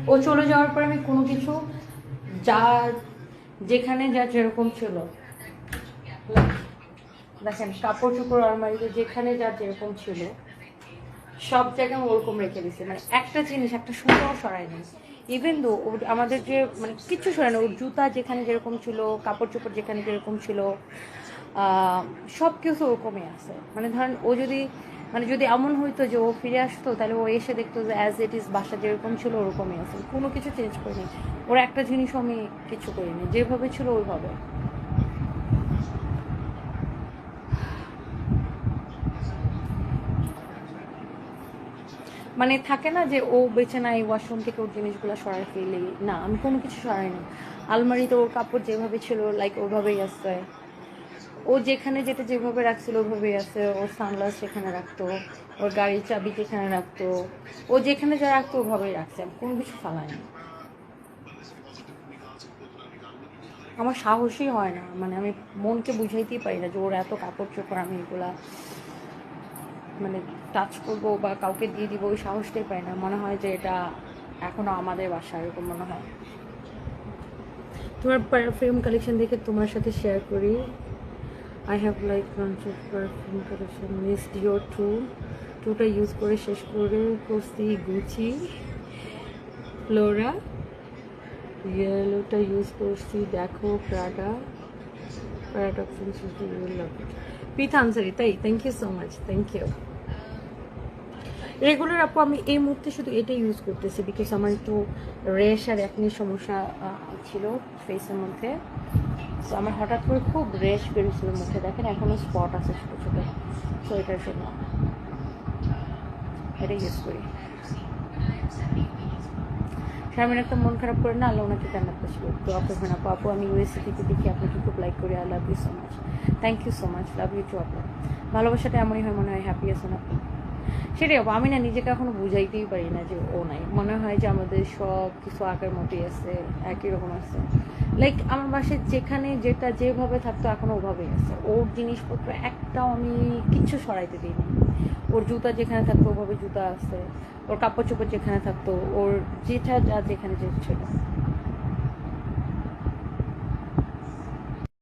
ও চলে যাওয়ার পরে আমি কোনো কিছু যা যেখানে যা যেরকম ছিল, দেখেন কাপড় চোপড় আলমারিতে যেখানে যা যেরকম ছিল সব জায়গায় ওরকম রেখে দিছে, মানে একটা জিনিস একটা সুন্দর সরাই নেই। ইভেন দো আমাদের যে মানে কিচ্ছু সরাই না, ওর জুতা যেখানে যেরকম ছিল, কাপড় চোপড় যেখানে যেরকম ছিল, সব কিছু ওরকমই আছে। মানে ধরেন ও যদি মানে যদি এমন হইতো যে ও ফিরে আসতো, তাহলে ও এসে দেখতো যে অ্যাজ ইট ইজ বাসা যেরকম ছিল ওরকমই আছে, কোনো কিছু চেঞ্জ করিনি। ওর একটা জিনিসও আমি কিছু করিনি, যেভাবে ছিল ওইভাবে। মানে থাকে না যে ও বেঁচে নাই, ওয়াশরুম থেকে ওর জিনিসগুলো সরাই ফেলি, না আমি কোনো কিছু সরাইনি। আলমারিতে ওর কাপড় যেভাবে ছিল লাইক ওইভাবেই আছে। ও যেখানে যেটা যেভাবে রাখছিল ওইভাবেই আছে। ওর সানগ্লাস যেখানে রাখতো, ওর গাড়ির চাবি যেখানে রাখতো, ও যেখানে যা রাখতো ওভাবেই রাখছে, আমি কোনো কিছু ফালাইনি। আমার সাহসই হয় না, মানে আমি মনকে বুঝাইতেই পারি না যে ওর এত কাপড় চোপড় আমি এগুলা মানে টাচ করবো বা কাউকে দিয়ে দিব, ওই সাহসটাই পাই না। মনে হয় যে এটা এখনো আমাদের বাসা, এরকম মনে হয়। তোমার পারফিউম কালেকশন দেখে তোমার সাথে শেয়ার করি। I have like launch of perfume collection, Miss Dior টুটা ইউজ করে শেষ করে করছি গুচি, ফ্লোরা ইয়েলোটা ইউজ করছি, দেখো প্রাডা, প্যারাডক্স পিথ আনসারি। তাই thank you so much, thank you. Regular আপু আমি এই মুহূর্তে শুধু এটা ইউজ করতেছি বিকজ আমার একটু র্যাশ আর একনির সমস্যা ছিল ফেসের মধ্যে। সো আমার হঠাৎ করে খুব র্যাশ বেরিয়েছিল মুখে, দেখেন এখনও স্পট আছে ছোটো ছোটো। সো এটার জন্য এটা ইউজ করি। শারমিন একটা মন খারাপ করে না, আল্লাহ ওনাকে জান্নাত ছিল, দোয়া করবেন আপু। আপু আমি ইউএসএ থেকে দেখি আপনাকে খুব লাইক করি, I love you so much. Thank you so much, love you too আপু। ভালোবাসাটা এমনই হয়, মনে হয় হ্যাপি আছেন আপু। সেটাই আপু, আমি না নিজেকে এখনো বুঝাইতেই পারি না যে ও নাই। মনে হয় যে আমাদের সব কিছু আগের মতোই আছে, একই রকম আছে। লাইক আমার বাসায় যেখানে যেটা যেভাবে থাকতো এখনো ওভাবেই আছে। ওর জিনিসপত্র একটাও আমি কিচ্ছু সরাইতে দিইনি। ওর জুতা যেখানে থাকতো ওভাবে জুতা আছে, ওর কাপড় চোপড় যেখানে থাকতো, ওর যেটা যা যেখানে যে ছিল